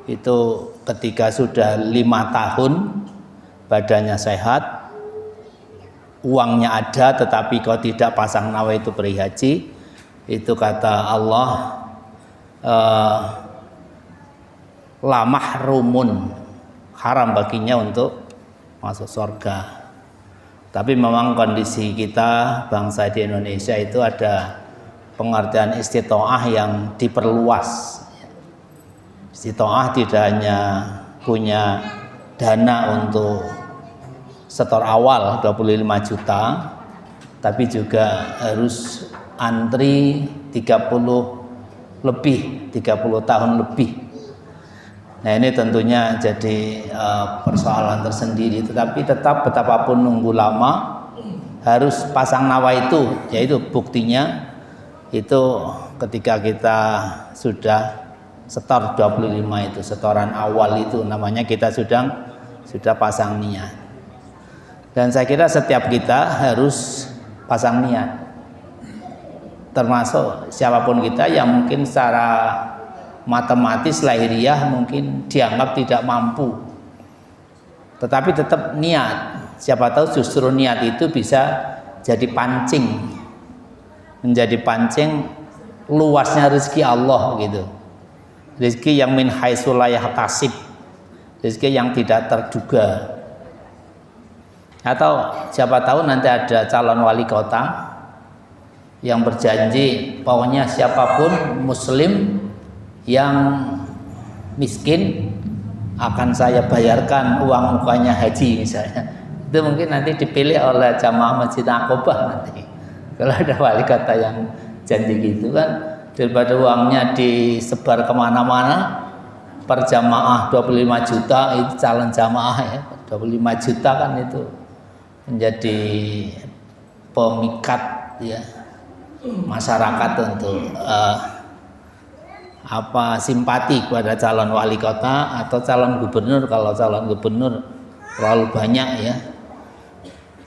itu ketika sudah 5 tahun badannya sehat, uangnya ada tetapi kau tidak pasang nawaitu pergi haji, itu kata Allah la mahrumun, haram baginya untuk masuk surga. Tapi memang kondisi kita bangsa di Indonesia itu ada pengertian istitoah yang diperluas. Istitoah tidak hanya punya dana untuk setor awal 25 juta, tapi juga harus antri 30 tahun lebih. Nah ini tentunya jadi persoalan tersendiri, tetapi tetap betapapun nunggu lama harus pasang nawaitu, yaitu buktinya itu ketika kita sudah setor 25 itu, setoran awal itu namanya kita sudah pasang niat. Dan saya kira setiap kita harus pasang niat, termasuk siapapun kita yang mungkin secara matematis lahiriah mungkin dianggap tidak mampu, tetapi tetap niat. Siapa tahu justru niat itu bisa jadi pancing, menjadi pancing luasnya rezeki Allah gitu, rezeki yang min haitsu la yahtasib, rezeki yang tidak terduga. Atau siapa tahu nanti ada calon wali kota yang berjanji pokoknya siapapun muslim yang miskin akan saya bayarkan uang mukanya haji misalnya. Itu mungkin nanti dipilih oleh jamaah Masjid Aqobah nanti. Kalau ada wali kota yang janji gitu kan, daripada uangnya disebar kemana-mana, per jamaah 25 juta itu calon jamaah ya, 25 juta kan itu menjadi pemikat ya masyarakat untuk simpati kepada calon wali kota atau calon gubernur. Kalau calon gubernur terlalu banyak ya,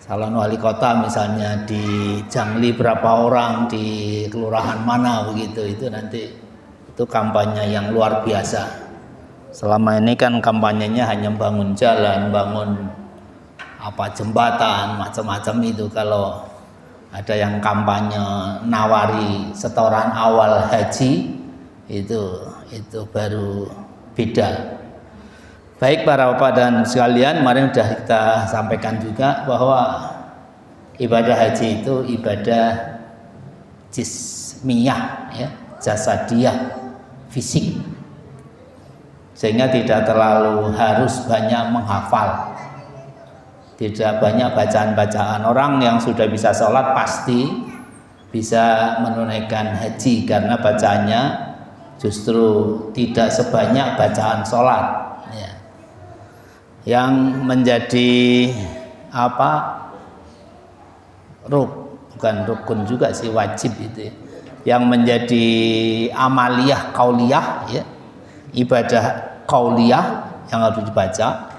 calon wali kota misalnya di Jangli berapa orang, di kelurahan mana begitu, itu nanti itu kampanye yang luar biasa. Selama ini kan kampanyenya hanya bangun jalan, bangun jembatan macam-macam itu. Kalau ada yang kampanye nawari setoran awal haji, itu baru beda. Baik para bapak dan sekalian, kemarin sudah kita sampaikan juga bahwa ibadah haji itu ibadah jismiyah ya, jasadiyah, fisik, sehingga tidak terlalu harus banyak menghafal, tidak banyak bacaan-bacaan. Orang yang sudah bisa sholat pasti bisa menunaikan haji karena bacaannya justru tidak sebanyak bacaan sholat ya. Yang menjadi bukan rukun juga sih, wajib itu ya. Yang menjadi amaliyah qauliyah ya, ibadah qauliyah yang harus dibaca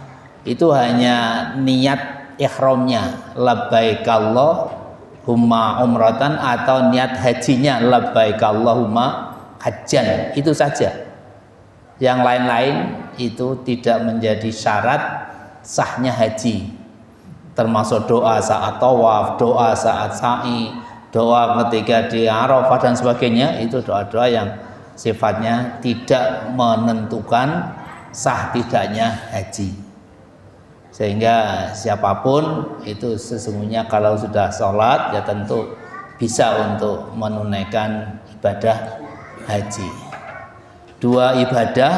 itu hanya niat ihramnya labbaik Allahumma umratan atau niat hajinya labbaik Allahumma hajjan, itu saja. Yang lain-lain itu tidak menjadi syarat sahnya haji, termasuk doa saat tawaf, doa saat sa'i, doa ketika di Arafah dan sebagainya. Itu doa-doa yang sifatnya tidak menentukan sah tidaknya haji. Sehingga siapapun itu sesungguhnya kalau sudah sholat ya tentu bisa untuk menunaikan ibadah haji. 2 ibadah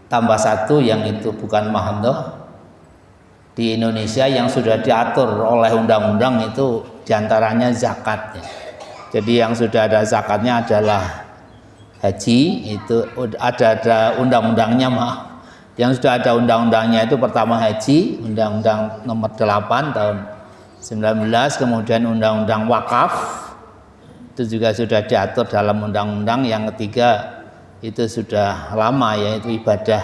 tambah 1 yang itu bukan mahdoh di Indonesia yang sudah diatur oleh undang-undang, itu diantaranya zakat ya. Jadi yang sudah ada zakatnya adalah haji, itu ada undang-undangnya Yang sudah ada undang-undangnya itu pertama haji, Undang-Undang nomor 8 tahun 19, kemudian Undang-Undang wakaf, itu juga sudah diatur dalam undang-undang. Yang ketiga itu sudah lama, yaitu ibadah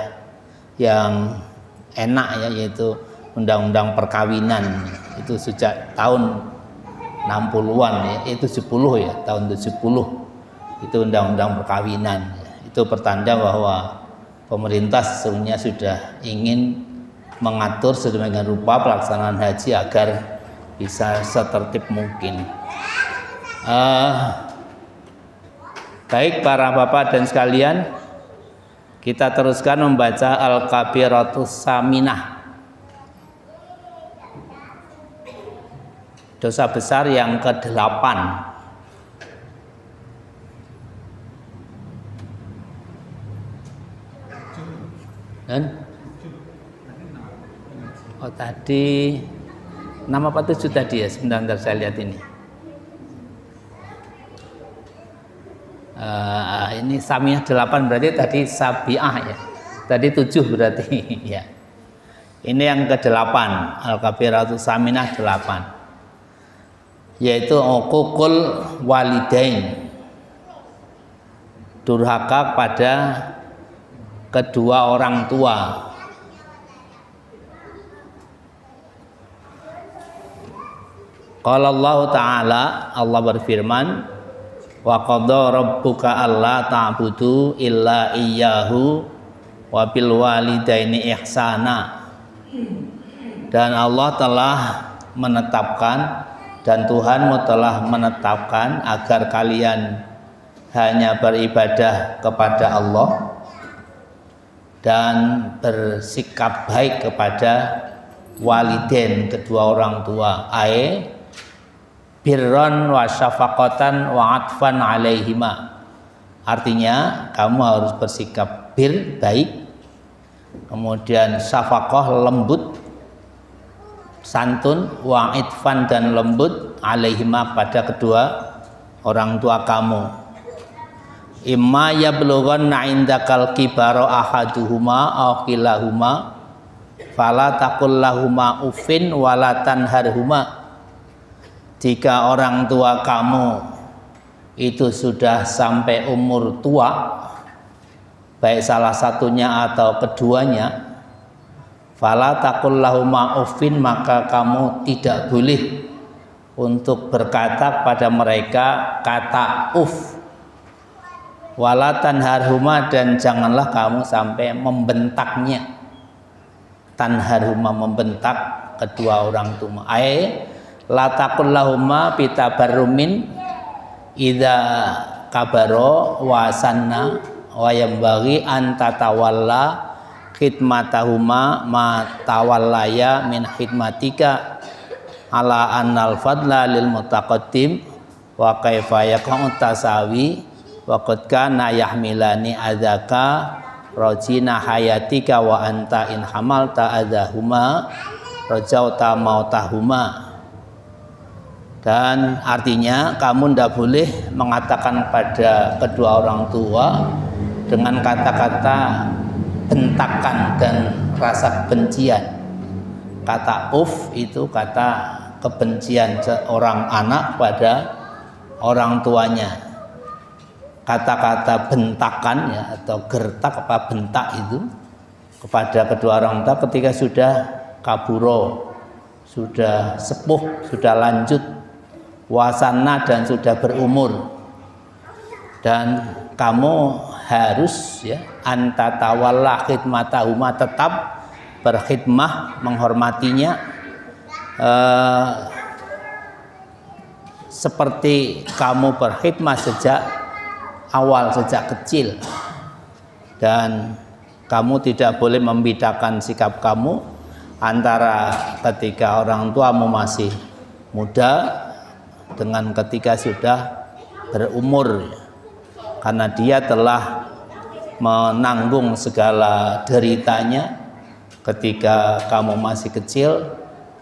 yang enak ya, yaitu Undang-Undang perkawinan. Itu sejak tahun 60-an ya, itu 70 ya, tahun 70 itu Undang-Undang perkawinan. itu pertanda bahwa pemerintah sesungguhnya sudah ingin mengatur sedemikian rupa pelaksanaan haji agar bisa setertib mungkin. Baik para bapak dan sekalian, kita teruskan membaca Al-Kabiratus Saminah, dosa besar yang ke-8. Dan tadi nama apa 7 tadi ya? Sebentar saya lihat ini. Ini Saminah 8 berarti tadi Sabiah ya. Tadi 7 berarti ya. Ini yang ke-8, Al-Kabiratus Saminah 8. Yaitu uququl walidain. Durhaka pada kedua orang tua. Qala Allah Ta'ala, Allah berfirman, wa qadha rabbuka alla ta'budu illa iyyahu wa bil walidaini ihsana. Dan Allah telah menetapkan dan Tuhanmu telah menetapkan agar kalian hanya beribadah kepada Allah dan bersikap baik kepada walidain, kedua orang tua, birron wa syafaqatan wa atfan alaihima. Artinya kamu harus bersikap baik, kemudian syafaqah lembut, santun, wa atfan dan lembut, alaihima pada kedua orang tua kamu. Imma yablughanna indakal kibara ahaduhuma aw kilahuma fala taqul lahuma uffin wala tanharhuma. Jika orang tua kamu itu sudah sampai umur tua, baik salah satunya atau keduanya, fala taqul lahuma uffin, maka kamu tidak boleh untuk berkata pada mereka kata uff. Wala tanharhuma, dan janganlah kamu sampai membentaknya. Tanharhuma, membentak kedua orang tua. La taqul lahuma bitabarrumin idza kabaro wa sanna wa yambaghi an tatawalla khidmatahuma ma tawallaya min khidmatika ala annal fadla lil mutaqaddim wa kaifa yaqa'u tasawi wa qad kana yahmilani adzaka rajina hayatika wa anta in hamalta adzahuma rajauta mautahuma. Dan artinya kamu tidak boleh mengatakan pada kedua orang tua dengan kata-kata bentakan dan rasa kebencian. Kata uf itu kata kebencian seorang anak pada orang tuanya. Kata-kata bentakan ya, atau gertak apa bentak itu kepada kedua orang tua ketika sudah kaburo, sudah sepuh, sudah lanjut, wasana, dan sudah berumur. Dan kamu harus ya anta tawalla khidmatahuma, tetap berkhidmah, menghormatinya seperti kamu berkhidmah sejak awal, sejak kecil. Dan kamu tidak boleh membedakan sikap kamu antara ketika orang tuamu masih muda dengan ketika sudah berumur, karena dia telah menanggung segala deritanya ketika kamu masih kecil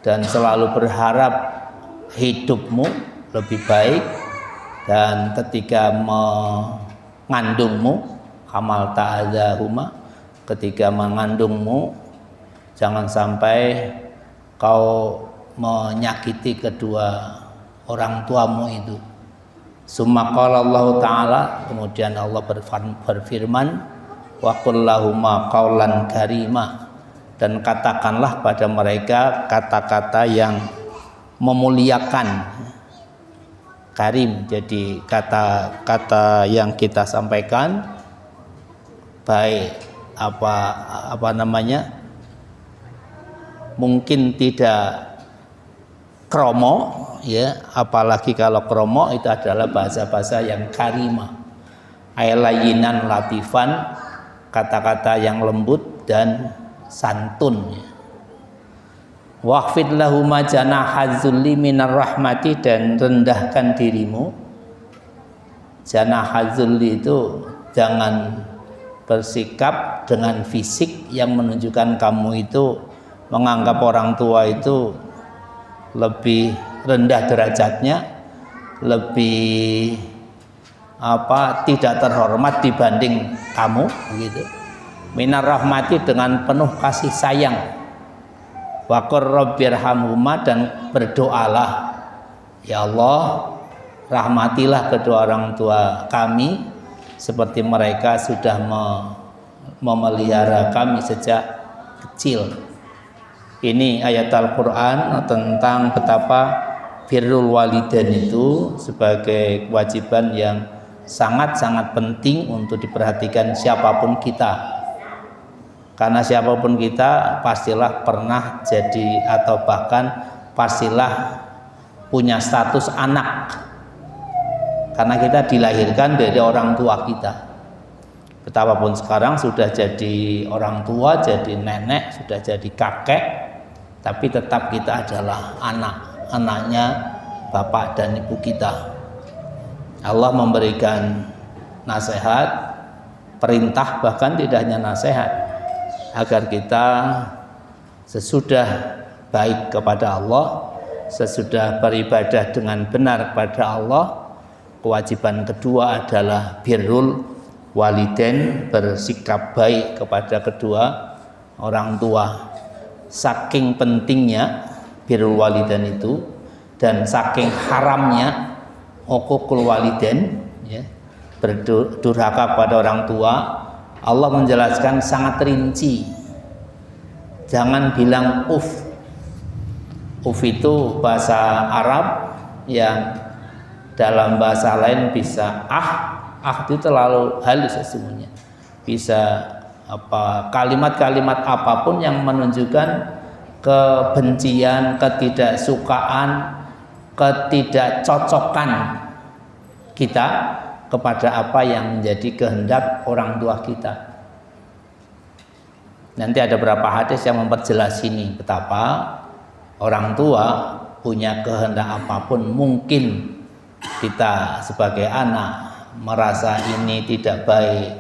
dan selalu berharap hidupmu lebih baik. Dan ketika mengandungmu, hamal ta'adzahuma, ketika mengandungmu, jangan sampai kau menyakiti kedua orang tuamu itu. Summa qala Allah Ta'ala, kemudian Allah berfirman, wa qul lahuma qaulan karima, dan katakanlah pada mereka kata-kata yang memuliakan. Karim, jadi kata-kata yang kita sampaikan baik mungkin tidak kromo, ya, apalagi kalau kromo itu adalah bahasa-bahasa yang karima, aylayinan latifan, kata-kata yang lembut dan santun, ya. Waqfid lahuma janahadzulli minar rahmati, dan rendahkan dirimu. Janahadzulli itu jangan bersikap dengan fisik yang menunjukkan kamu itu menganggap orang tua itu lebih rendah derajatnya, lebih tidak terhormat dibanding kamu, begitu. Minar rahmati, dengan penuh kasih sayang. Wa qur rabbirhamhuma, dan berdoalah, ya Allah, rahmatilah kedua orang tua kami seperti mereka sudah memelihara kami sejak kecil. Ini ayat Al-Quran tentang betapa birrul walidain itu sebagai kewajiban yang sangat-sangat penting untuk diperhatikan siapapun kita. Karena siapapun kita pastilah pernah jadi atau bahkan pastilah punya status anak. Karena kita dilahirkan dari orang tua kita. Betapapun sekarang sudah jadi orang tua, jadi nenek, sudah jadi kakek, tapi tetap kita adalah anaknya bapak dan ibu kita. Allah memberikan nasihat, perintah, bahkan tidak hanya nasihat, agar kita sesudah baik kepada Allah, sesudah beribadah dengan benar kepada Allah, kewajiban kedua adalah birrul walidain, bersikap baik kepada kedua orang tua. Saking pentingnya birrul walidain itu dan saking haramnya uququl walidain, ya, berdurhaka kepada orang tua, Allah menjelaskan sangat rinci. Jangan bilang uf. Uf itu bahasa Arab yang dalam bahasa lain bisa itu terlalu halus sesungguhnya. Bisa kalimat-kalimat apapun yang menunjukkan kebencian, ketidaksukaan, ketidakcocokan kita kepada apa yang menjadi kehendak orang tua kita. Nanti ada beberapa hadis yang memperjelas ini, betapa orang tua punya kehendak apapun. Mungkin kita sebagai anak merasa ini tidak baik,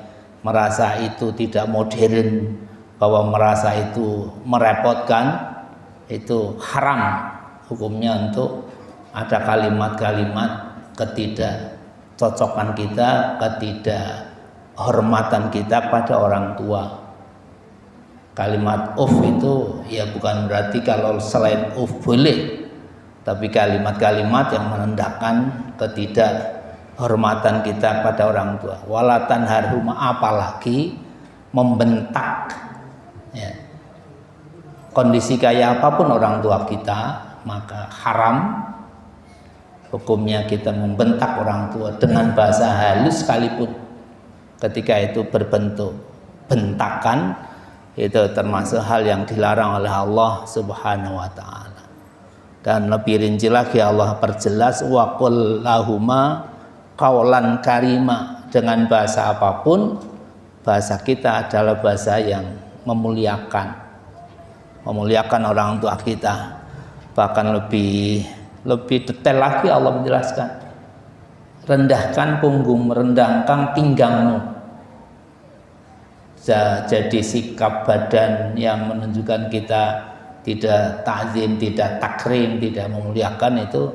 merasa itu tidak modern, bahwa merasa itu merepotkan, itu haram hukumnya untuk ada kalimat-kalimat ketidakcocokan kita, ketidakhormatan kita pada orang tua. Kalimat uf itu ya bukan berarti kalau selain uf boleh, tapi kalimat-kalimat yang menandakan ketidakhormatan kita pada orang tua. Walatan harhuma, apalagi membentak, ya. Kondisi kayak apapun orang tua kita, maka haram hukumnya kita membentak orang tua dengan bahasa halus sekalipun, ketika itu berbentuk bentakan, itu termasuk hal yang dilarang oleh Allah Subhanahu wa ta'ala. Dan lebih rinci lagi Allah perjelas, wa qul lahuma qaulan karima, dengan bahasa apapun, bahasa kita adalah bahasa yang memuliakan orang tua kita. Bahkan lebih detail lagi Allah menjelaskan, rendahkan punggung, rendahkan pinggangmu. Jadi sikap badan yang menunjukkan kita tidak ta'zim, tidak takrim, tidak memuliakan, itu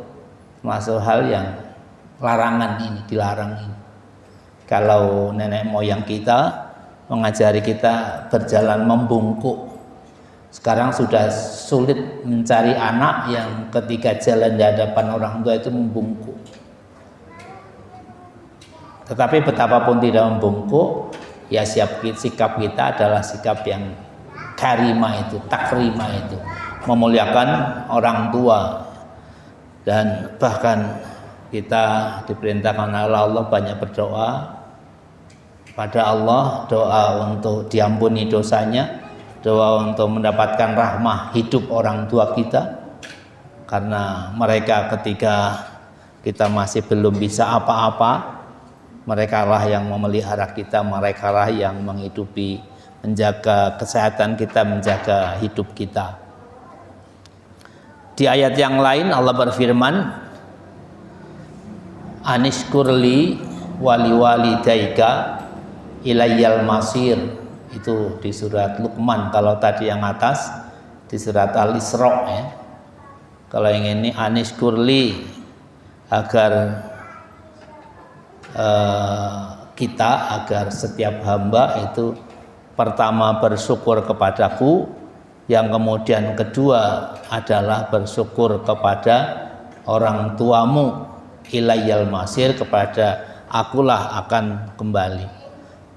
termasuk hal yang larangan ini, dilarang ini. Kalau nenek moyang kita mengajari kita berjalan membungkuk, sekarang sudah sulit mencari anak yang ketika jalan di hadapan orang tua itu membungkuk. Tetapi betapapun tidak membungkuk, ya sikap kita adalah sikap yang karima itu, takrima itu, memuliakan orang tua. Dan bahkan kita diperintahkan oleh Allah banyak berdoa, pada Allah, doa untuk diampuni dosanya, doa untuk mendapatkan rahmah hidup orang tua kita, karena mereka ketika kita masih belum bisa apa-apa, mereka lah yang memelihara kita, mereka lah yang menghidupi, menjaga kesehatan kita, menjaga hidup kita. Di ayat yang lain Allah berfirman, anishkurli wali walidaika ilayyal masir. Itu di surat Luqman. Kalau tadi yang atas di surat Al-Isra ya. Kalau yang ini anishkurli, agar kita, agar setiap hamba itu pertama bersyukur kepadaku, yang kemudian kedua adalah bersyukur kepada orang tuamu, ilayyal masir, kepada akulah akan kembali.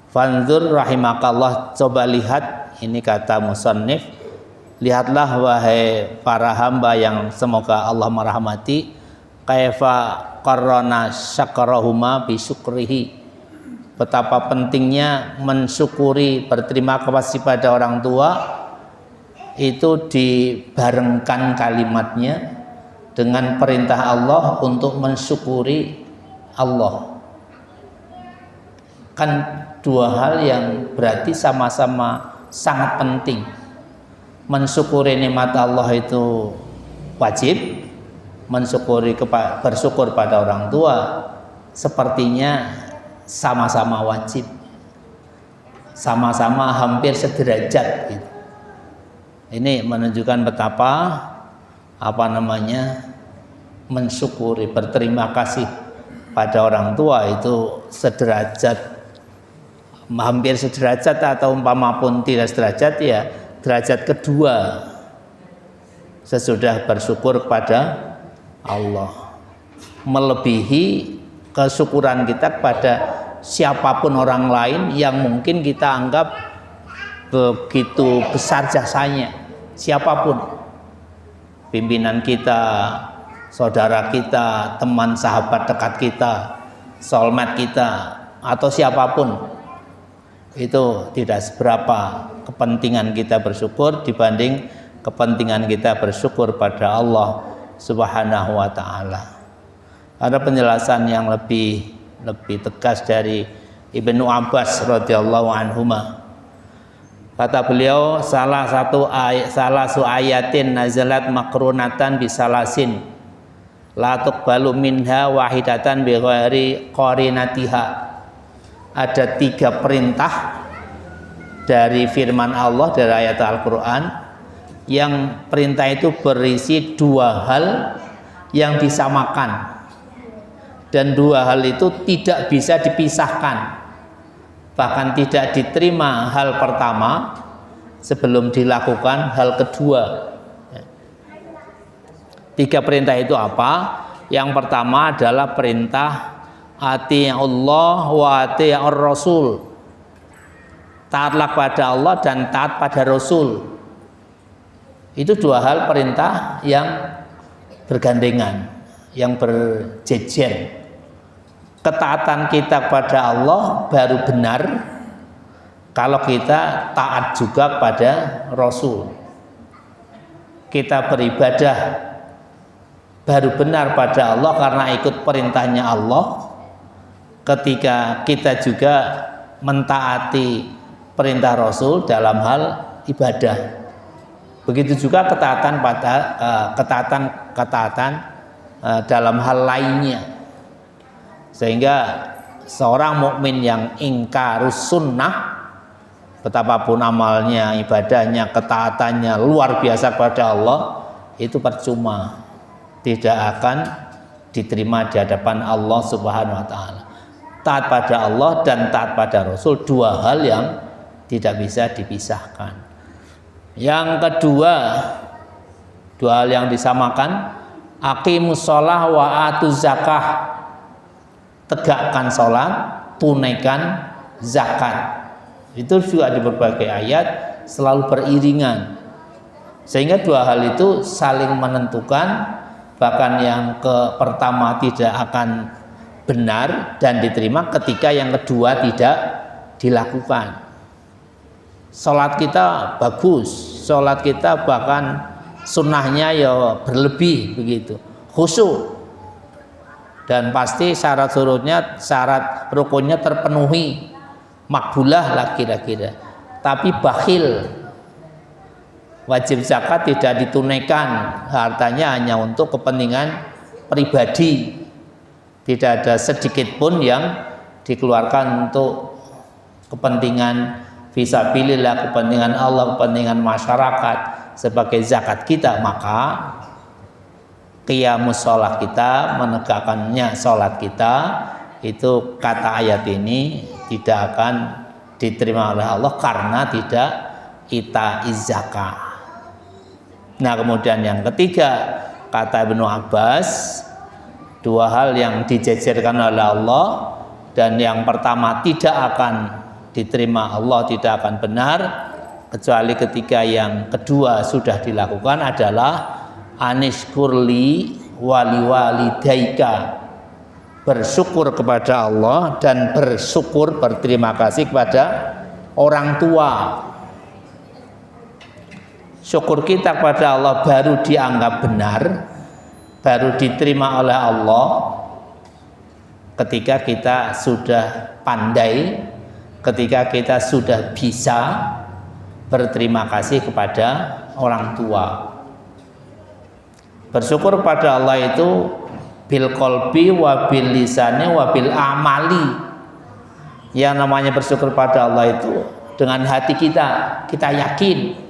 Fanzur rahimakallah, coba lihat, ini kata musannif, lihatlah wahai para hamba yang semoga Allah merahmati, kaifa qarrana syakarahuma bisyukrihi, betapa pentingnya mensyukuri, berterima kasih pada orang tua, itu dibarengkan kalimatnya dengan perintah Allah untuk mensyukuri Allah. Kan dua hal yang berarti sama-sama sangat penting. Mensyukuri nikmat Allah itu wajib, bersyukur pada orang tua sepertinya sama-sama wajib, sama-sama hampir sederajat gitu. Ini menunjukkan betapa mensyukuri, berterima kasih pada orang tua itu sederajat, hampir sederajat, atau umpama pun tidak sederajat ya derajat kedua sesudah bersyukur kepada Allah, melebihi kesyukuran kita kepada siapapun orang lain yang mungkin kita anggap begitu besar jasanya, siapapun, pimpinan kita, saudara kita, teman sahabat dekat kita, soulmate kita, atau siapapun, itu tidak seberapa kepentingan kita bersyukur dibanding kepentingan kita bersyukur pada Allah Subhanahu wa ta'ala. Ada penjelasan yang lebih tegas dari Ibnu Abbas radhiyallahu anhuma. Kata beliau, salah su ayatin nazalat makrunatan bisalasin la tuqbalu minha wahidatan bi ghairi qarinatiha. Ada 3 perintah dari firman Allah, dari ayat Al-Quran, yang perintah itu berisi 2 hal yang disamakan, dan 2 hal itu tidak bisa dipisahkan. Bahkan tidak diterima hal pertama sebelum dilakukan hal kedua. 3 perintah itu apa? Yang pertama adalah perintah ati'ullah wa ati'ur rasul, taatlah pada Allah dan taat pada Rasul. Itu 2 hal perintah yang bergandengan, yang berjejer. Ketaatan kita kepada Allah baru benar kalau kita taat juga pada Rasul. Kita beribadah baru benar pada Allah karena ikut perintahnya Allah, ketika kita juga mentaati perintah Rasul dalam hal ibadah. Begitu juga ketaatan dalam hal lainnya. Sehingga seorang mukmin yang ingkarus sunnah, betapapun amalnya, ibadahnya, ketaatannya luar biasa kepada Allah, itu percuma, tidak akan diterima di hadapan Allah Subhanahu wa ta'ala. Taat pada Allah dan taat pada Rasul, 2 hal yang tidak bisa dipisahkan. Yang kedua, 2 hal yang disamakan, aqimus shalah wa atuz zakah, tegakkan sholat, tunaikan zakat. Itu juga di berbagai ayat selalu beriringan, sehingga 2 hal itu saling menentukan. Bahkan yang pertama tidak akan benar dan diterima ketika yang kedua tidak dilakukan. Sholat kita bagus, sholat kita bahkan sunnahnya ya berlebih begitu, khusyuk, dan pasti syarat surutnya, syarat rukunnya terpenuhi, makbulah lah kira-kira. Tapi bakhil, wajib zakat tidak ditunaikan, hartanya hanya untuk kepentingan pribadi, tidak ada sedikit pun yang dikeluarkan untuk kepentingan fisabilillah, kepentingan Allah, kepentingan masyarakat sebagai zakat kita. Maka qiyamus sholat kita, menegakkannya sholat kita, itu kata ayat ini tidak akan diterima oleh Allah karena tidak ita zakah. Nah, kemudian yang ketiga, kata Ibnu Abbas, dua hal yang dijejerkan oleh Allah, dan yang pertama tidak akan diterima Allah, tidak akan benar kecuali ketika yang kedua sudah dilakukan, adalah anishkurli wali walidaika, bersyukur kepada Allah dan bersyukur, berterima kasih kepada orang tua. Syukur kita kepada Allah baru dianggap benar, baru diterima oleh Allah ketika kita sudah pandai, ketika kita sudah bisa berterima kasih kepada orang tua. Bersyukur kepada Allah itu bil qalbi wa bil lisani wa bil amali. Yang namanya bersyukur pada Allah itu dengan hati kita yakin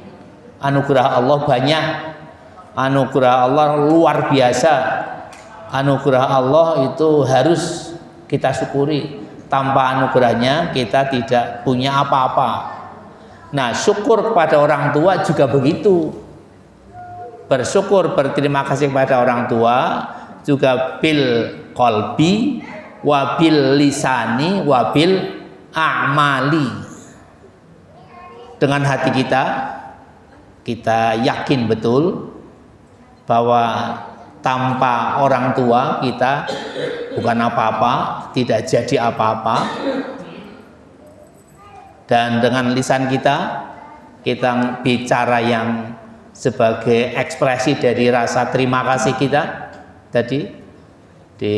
anugerah Allah banyak, anugerah Allah luar biasa, anugerah Allah itu harus kita syukuri. Tanpa anugerahnya kita tidak punya apa-apa. Nah, syukur kepada orang tua juga begitu. Bersyukur, berterima kasih kepada orang tua juga bil qalbi wa bil lisani wa bil a'mali. Dengan hati kita yakin betul bahwa tanpa orang tua kita bukan apa-apa, tidak jadi apa-apa. Dan dengan lisan kita bicara yang sebagai ekspresi dari rasa terima kasih kita tadi di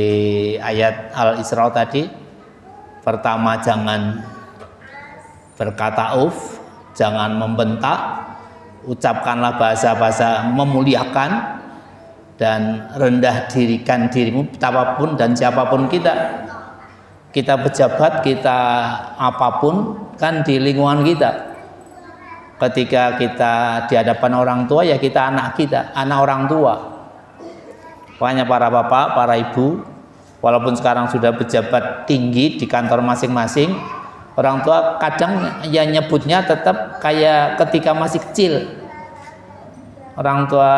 ayat Al-Isra tadi. Pertama, jangan berkata jangan membentak, ucapkanlah bahasa-bahasa memuliakan dan rendah dirikan dirimu betapapun dan siapapun kita pejabat, kita apapun kan di lingkungan kita. Ketika kita di hadapan orang tua ya kita anak orang tua. Makanya para bapak, para ibu, walaupun sekarang sudah pejabat tinggi di kantor masing-masing, orang tua kadang ya nyebutnya tetap kayak ketika masih kecil. Orang tua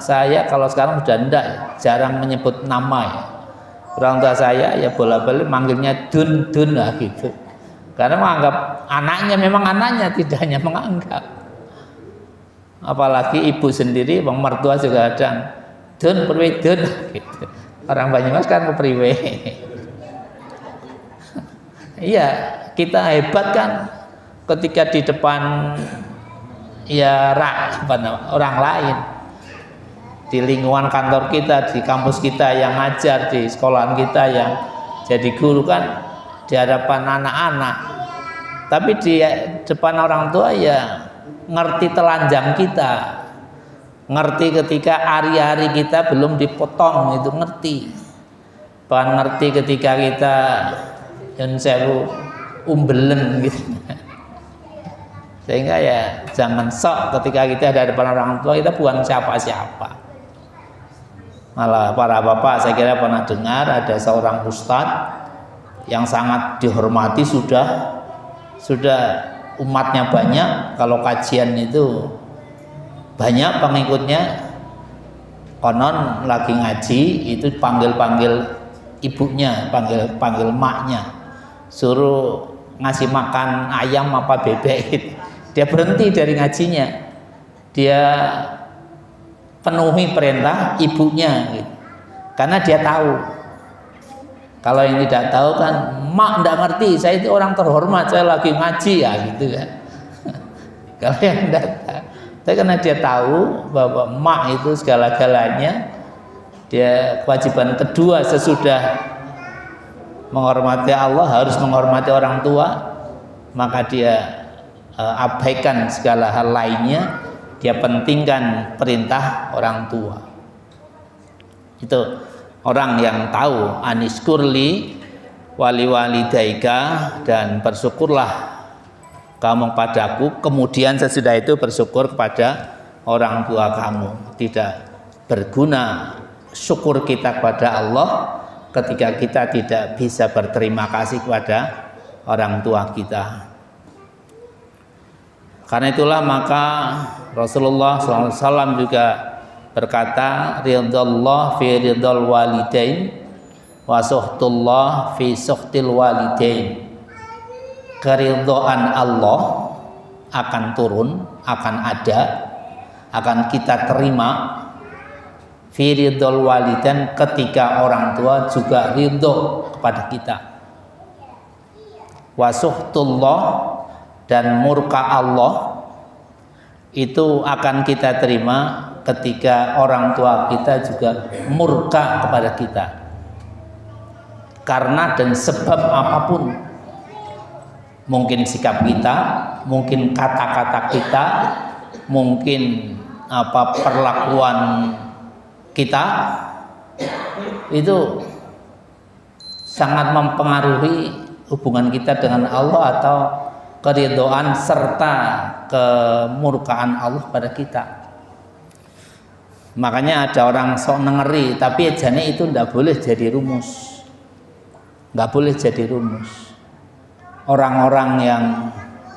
saya kalau sekarang sudah enggak, jarang menyebut nama ya. Orang tua saya ya bola-balik manggilnya dun lah gitu. Karena menganggap anaknya memang anaknya, tidak hanya menganggap. Apalagi ibu sendiri, bang mertua juga kadang dun priwe dun gitu. Orang Banyumas kan priwe. Iya, kita hebat kan ketika di depan ya orang lain, di lingkungan kantor kita, di kampus kita yang ngajar, di sekolahan kita yang jadi guru kan di hadapan anak-anak. Tapi di depan orang tua ya ngerti telanjang kita, ngerti ketika hari-hari kita belum dipotong, itu ngerti. Bahkan ngerti ketika kita yang sewu umbelen gitu. Sehingga ya jangan sok ketika kita ada depan orang tua kita bukan siapa-siapa. Malah para bapak saya kira pernah dengar ada seorang ustadz yang sangat dihormati, sudah umatnya banyak, kalau kajian itu banyak pengikutnya, konon lagi ngaji itu panggil ibunya, panggil maknya, suruh ngasih makan ayam apa bebek gitu. Dia berhenti dari ngajinya, dia penuhi perintah ibunya gitu. Karena dia tahu Kalau yang tidak tahu kan, mak tidak ngerti, saya itu orang terhormat, saya lagi ngaji ya gitu kan. Kalau yang tidak tahu, tapi karena dia tahu bahwa mak itu segala-galanya, dia kewajiban kedua sesudah menghormati Allah harus menghormati orang tua, maka dia abaikan segala hal lainnya, dia pentingkan perintah orang tua. Itu orang yang tahu aniskurli wali walidaika, dan bersyukurlah kamu padaku, kemudian sesudah itu bersyukur kepada orang tua kamu. Tidak berguna syukur kita kepada Allah ketika kita tidak bisa berterima kasih kepada orang tua kita. Karena itulah maka Rasulullah SAW juga berkata, ridallah fi ridal walidain wa suhtullah fi suhtil walidain. Keridhaan Allah akan turun, akan ada, akan kita terima fi ridal walidain, ketika orang tua juga ridho kepada kita. Wa suhtullah, dan murka Allah itu akan kita terima ketika orang tua kita juga murka kepada kita, karena dan sebab apapun, mungkin sikap kita, mungkin kata-kata kita, mungkin perlakuan kita, itu sangat mempengaruhi hubungan kita dengan Allah atau keridhaan serta kemurkaan Allah pada kita. Makanya ada orang sok nengeri, tapi jane itu tidak boleh jadi rumus, nggak boleh jadi rumus. Orang-orang yang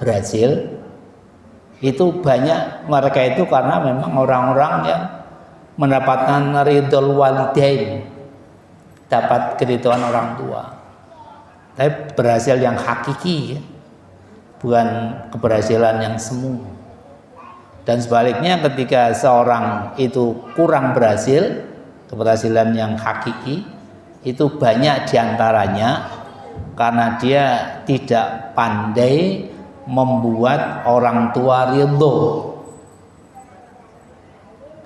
berhasil itu banyak, mereka itu karena memang orang-orang yang mendapatkan ridhol walidain, dapat keridhaan orang tua. Tapi berhasil yang hakiki ya, bukan keberhasilan yang semu. Dan sebaliknya ketika seorang itu kurang berhasil, keberhasilan yang hakiki, itu banyak diantaranya karena dia tidak pandai membuat orang tua ridho.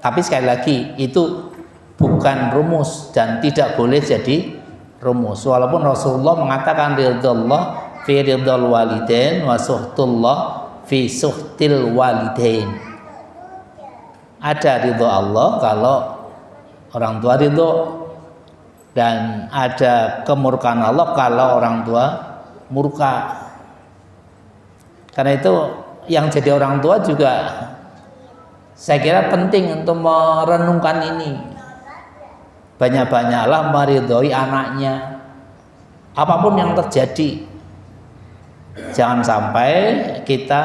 Tapi sekali lagi itu bukan rumus dan tidak boleh jadi rumus. Walaupun Rasulullah mengatakan ridhallah fi ridhal walidain wa suhtullah fi suhtil walidain. Ada ridho Allah kalau orang tua ridho, dan ada kemurkaan Allah kalau orang tua murka. Karena itu yang jadi orang tua juga saya kira penting untuk merenungkan ini. Banyak-banyaklah meridhoi anaknya, apapun yang terjadi. Jangan sampai kita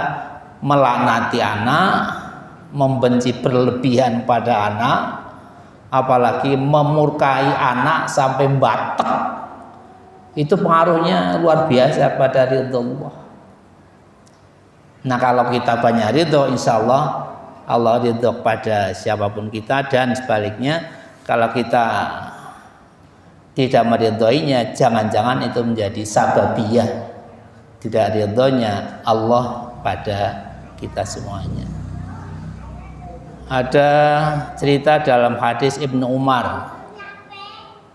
melaknati anak, membenci berlebihan pada anak, apalagi memurkai anak sampai batek. Itu pengaruhnya luar biasa pada ridho Allah. Nah, kalau kita banyak ridho, insya Allah Allah ridho pada siapapun kita. Dan sebaliknya, kalau kita tidak meridhoinya, jangan-jangan itu menjadi sababiyah tidak ridhonya Allah pada kita semuanya. Ada cerita dalam hadis Ibnu Umar,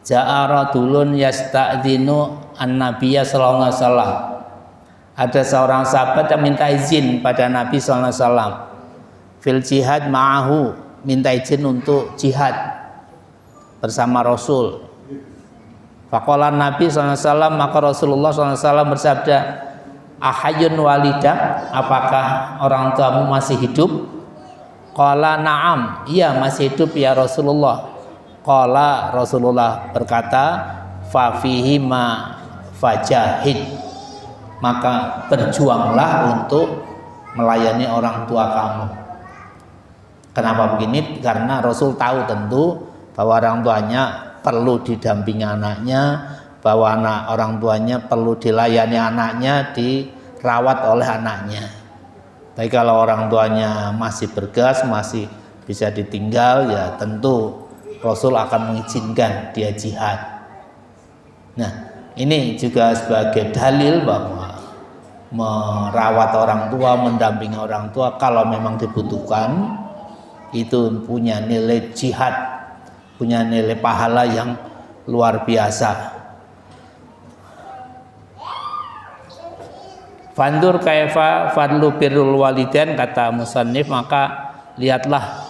ja'a rajulun yasta'dzinu an-nabiyya sallallahu alaihi wasallam. Ada seorang sahabat yang minta izin pada Nabi sallallahu alaihi wasallam fil jihad ma'ahu, minta izin untuk jihad bersama Rasul. Faqala Nabi sallallahu alaihi wasallam, maka Rasulullah sallallahu alaihi wasallam bersabda, ahayyun walidak, apakah orang tuamu masih hidup? Qala na'am, iya masih hidup ya Rasulullah. Qala Rasulullah berkata, fa fihi ma fajahid, maka berjuanglah untuk melayani orang tua kamu. Kenapa begini? Karena Rasul tahu tentu bahwa orang tuanya perlu didampingi anaknya, bahwa orang tuanya perlu dilayani anaknya, dirawat oleh anaknya. Tapi kalau orang tuanya masih bergas, masih bisa ditinggal, ya tentu Rasul akan mengizinkan dia jihad. Nah, Ini juga sebagai dalil bahwa merawat orang tua, mendampingi orang tua kalau memang dibutuhkan itu punya nilai jihad, punya nilai pahala yang luar biasa. Fandur kaifa fadlu birrul walidain, kata musannif, maka lihatlah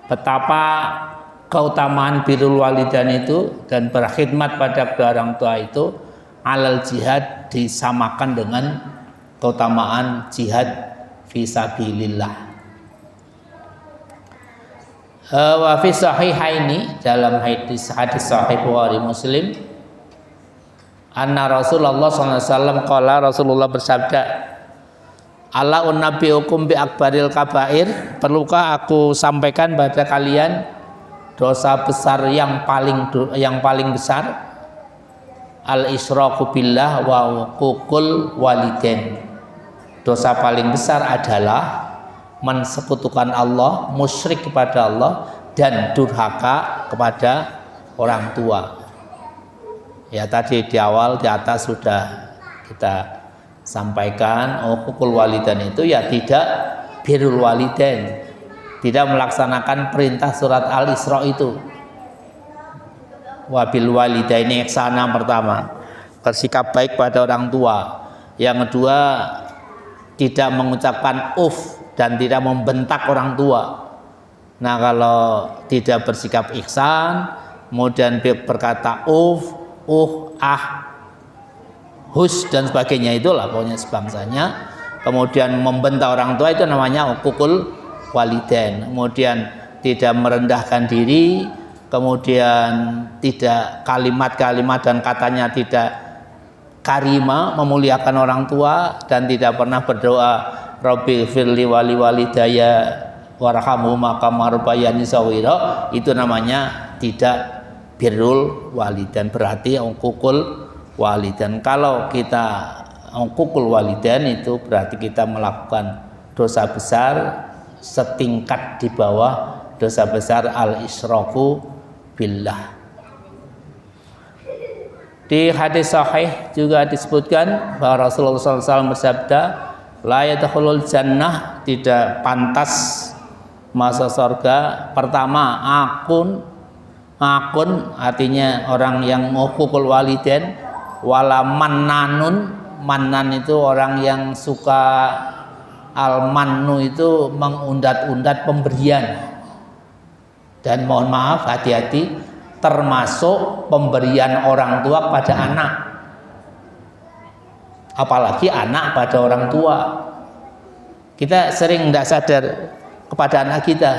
betapa keutamaan birrul walidain itu dan berkhidmat pada kedua orang tua itu alal jihad, disamakan dengan keutamaan jihad fisabilillah. Wa fi sahihaini, dalam hadis sahih Bukhari Muslim, anna Rasulullah SAW qala, Rasulullah bersabda, ala unnabiukum bi akbaril kabair, perlukah aku sampaikan pada kalian dosa besar yang paling besar? Al isyraku billah wa uququl walidain. Dosa paling besar adalah mensekutukan Allah, musyrik kepada Allah, dan durhaka kepada orang tua. Ya, tadi di awal di atas sudah kita sampaikan, uququl walidain itu ya tidak birrul walidain, tidak melaksanakan perintah surat Al-Isra itu. Wabil walidaini ihsana, pertama bersikap baik pada orang tua. Yang kedua, tidak mengucapkan dan tidak membentak orang tua. Nah, kalau tidak bersikap ihsan, kemudian berkata hus dan sebagainya, itulah pokoknya sebangsanya, kemudian membentak orang tua, itu namanya uququl walidain. Kemudian tidak merendahkan diri, kemudian tidak kalimat-kalimat dan katanya tidak karima, memuliakan orang tua, dan tidak pernah berdoa Rabbi firli wali walidaya warhamhuma kama rabbayani shaghira, itu namanya tidak birrul walidain, berarti uququl walidain. Kalau kita uququl walidain itu berarti kita melakukan dosa besar setingkat di bawah dosa besar al-isyraku billah. Di hadis sahih juga disebutkan bahwa Rasulullah SAW bersabda, la yadkhulul jannah, tidak pantas masuk surga. Pertama, akun artinya orang yang uququl walidain, wala mannanun, mannan itu orang yang suka, al-mannu itu mengundat-undat pemberian. Dan mohon maaf, hati-hati, termasuk pemberian orang tua pada anak, apalagi anak pada orang tua. Kita sering tidak sadar kepada anak kita,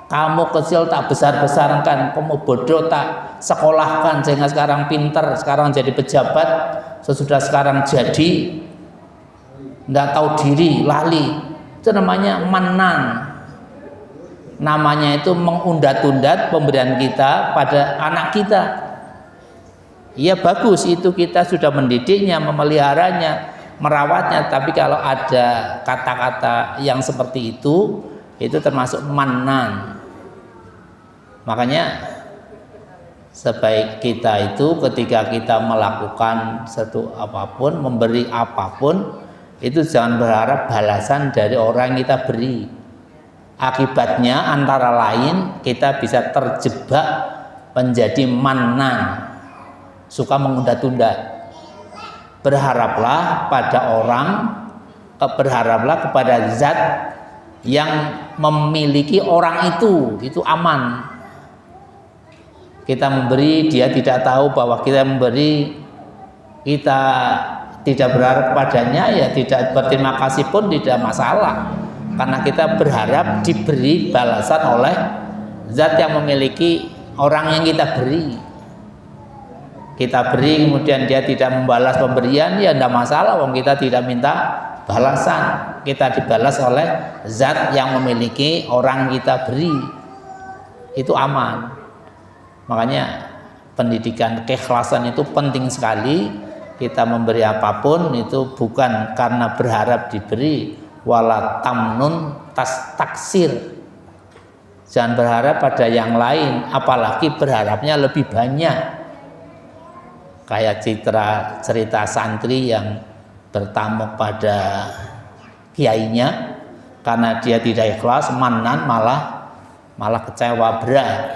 kamu kecil tak besar-besarkan, kamu bodoh tak sekolahkan sehingga sekarang pinter, sekarang jadi pejabat, sesudah sekarang jadi tidak tahu diri, lali. Itu namanya mannan. Namanya itu mengundat-undat pemberian kita pada anak kita. Ya bagus, itu kita sudah mendidiknya, memeliharanya, merawatnya. Tapi kalau ada kata-kata yang seperti itu termasuk mannan. Makanya sebaik kita itu ketika kita melakukan satu apapun, memberi apapun, itu jangan berharap balasan dari orang yang kita beri. Akibatnya antara lain kita bisa terjebak menjadi mannan, suka menunda-tunda. Berharaplah pada orang, berharaplah kepada zat yang memiliki orang itu aman. Kita memberi, dia tidak tahu bahwa kita memberi, kita tidak berharap padanya, ya tidak berterima kasih pun tidak masalah, karena kita berharap diberi balasan oleh zat yang memiliki orang yang kita beri. Kita beri kemudian dia tidak membalas pemberian, ya tidak masalah, wong kita tidak minta balasan, kita dibalas oleh zat yang memiliki orang kita beri, itu aman. Makanya pendidikan keikhlasan itu penting sekali. Kita memberi apapun itu bukan karena berharap diberi, wala tamnun taksir. Jangan berharap pada yang lain, apalagi berharapnya lebih banyak. kayak cerita santri yang bertamu pada kiainya karena dia tidak ikhlas, manan malah kecewa berat.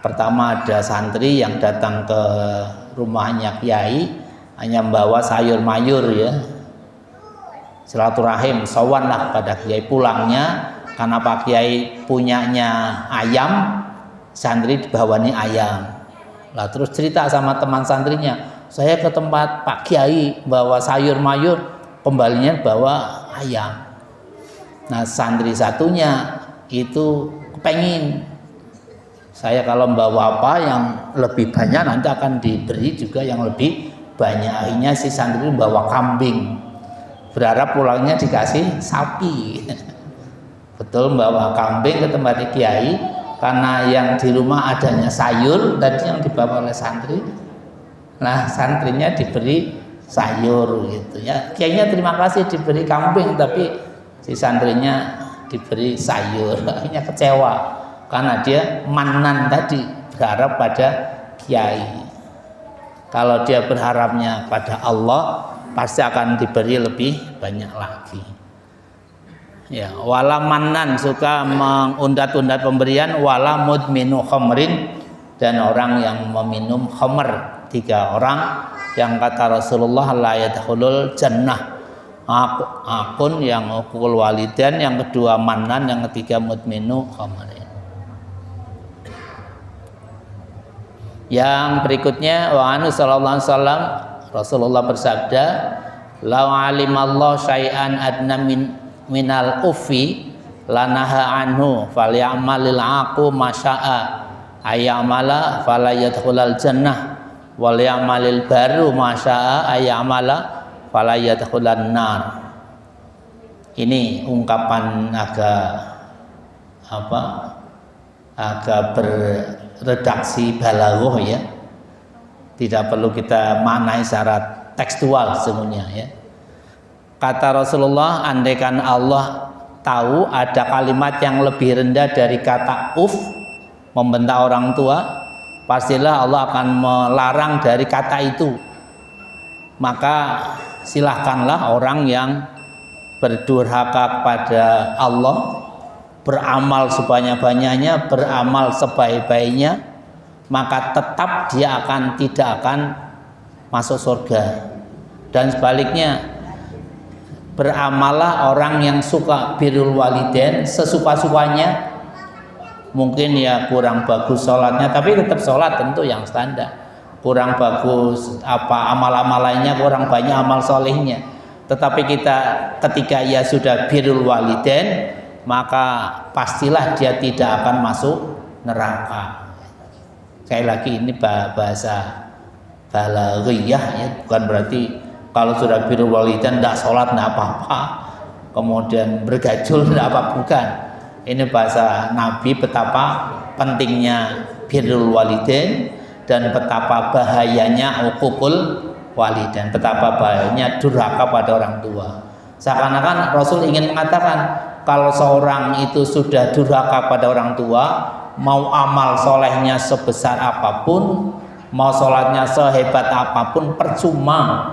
Pertama ada santri yang datang ke rumahnya kiai hanya membawa sayur mayur ya, silaturahim, sowan lah pada kiai. Pulangnya karena Pak Kiai punyanya ayam, santri dibawani ayam. Lah terus cerita sama teman santrinya, saya ke tempat Pak Kiai bawa sayur mayur, kembalinya bawa ayam. Nah santri satunya itu kepengin, saya kalau membawa apa yang lebih banyak nanti akan diberi juga yang lebih banyak. Akhirnya si santri membawa kambing, berharap pulangnya dikasih sapi. Betul, membawa kambing ke tempat kiai karena yang di rumah adanya sayur tadi yang dibawa oleh santri. Nah santrinya diberi sayur gitu ya. Kiainya terima kasih diberi kambing, tapi si santrinya diberi sayur. Akhirnya kecewa karena dia manan tadi, berharap pada kiai. Kalau dia berharapnya pada Allah, pasti akan diberi lebih banyak lagi. Ya, wala manan, suka mengundat-undat pemberian, wala mudminu khamrin, dan orang yang meminum khamr. 3 orang yang kata Rasulullah la yadkhulul jannah. Akun yang uqul walidain, yang kedua manan, yang ketiga mudminu khamrin. Yang berikutnya wa anu sallallahu alaihi wasallam, Rasulullah bersabda, "Lau alimallahu syai'an adna minal ufi lanaha anhu falyamalil aqu masya'a ayyamala fala yadkhulal jannah wal yamalil baru masya'a ayyamala fala yadkhulan nar." Ini ungkapan agak beredaksi balaghah ya. Tidak perlu kita maknai secara tekstual semuanya ya. Kata Rasulullah, andaikan Allah tahu ada kalimat yang lebih rendah dari kata membentak orang tua, pastilah Allah akan melarang dari kata itu. Maka silahkanlah orang yang berdurhaka kepada Allah, beramal sebanyak-banyaknya, beramal sebaik-baiknya, maka tetap dia tidak akan masuk surga. Dan sebaliknya, beramallah orang yang suka birrul walidain sesuka-sukanya. Mungkin ya kurang bagus sholatnya, tapi tetap sholat tentu yang standar. Kurang bagus amal-amal lainnya, kurang banyak amal solehnya. Tetapi ketika ia sudah birrul walidain, maka pastilah dia tidak akan masuk neraka. Sekali lagi ini bahasa balaghiyah ya, bukan berarti kalau sudah birrul walidain tidak sholat tidak apa-apa, kemudian bergajul tidak apa, bukan. Ini bahasa Nabi betapa pentingnya birrul walidain dan betapa bahayanya uququl walidain, betapa bahayanya durhaka pada orang tua. Seakan-akan Rasul ingin mengatakan kalau seorang itu sudah durhaka pada orang tua, mau amal solehnya sebesar apapun, mau sholatnya sehebat apapun percuma,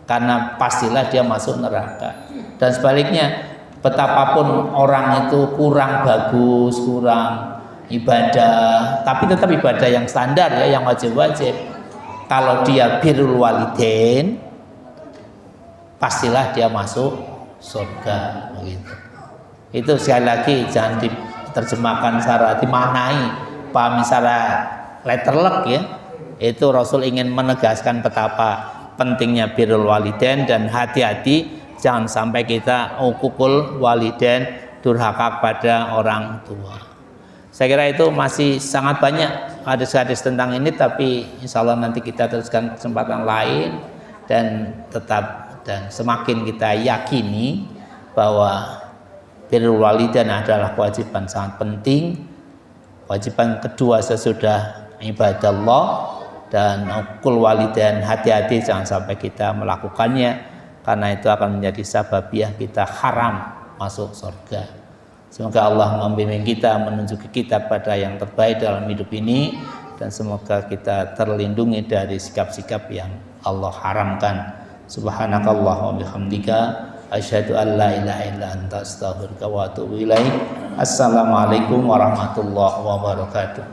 karena pastilah dia masuk neraka. Dan sebaliknya, betapapun orang itu kurang bagus, kurang ibadah, tapi tetap ibadah yang standar ya, yang wajib-wajib, kalau dia birrul walidain, pastilah dia masuk surga begitu. Itu sekali lagi jangan diterjemahkan secara dimaknai, pahami secara letterlek ya. Itu Rasul ingin menegaskan betapa pentingnya birrul walidain, dan hati-hati jangan sampai kita uququl walidain, durhaka pada orang tua. Saya kira itu masih sangat banyak hadis-hadis tentang ini, tapi insya Allah nanti kita teruskan kesempatan lain. Dan semakin kita yakini bahwa birrul walidain adalah kewajiban sangat penting, kewajiban kedua sesudah ibadah Allah, dan uququl walidain hati-hati jangan sampai kita melakukannya, karena itu akan menjadi sababiah kita haram masuk surga. Semoga Allah membimbing kita, menunjuki kita pada yang terbaik dalam hidup ini, dan semoga kita terlindungi dari sikap-sikap yang Allah haramkan. Subhanakallah wa bihamdika asyhadu an la ilaha illa anta astaghfiruka wa atubu ilaik. Assalamualaikum warahmatullahi wabarakatuh.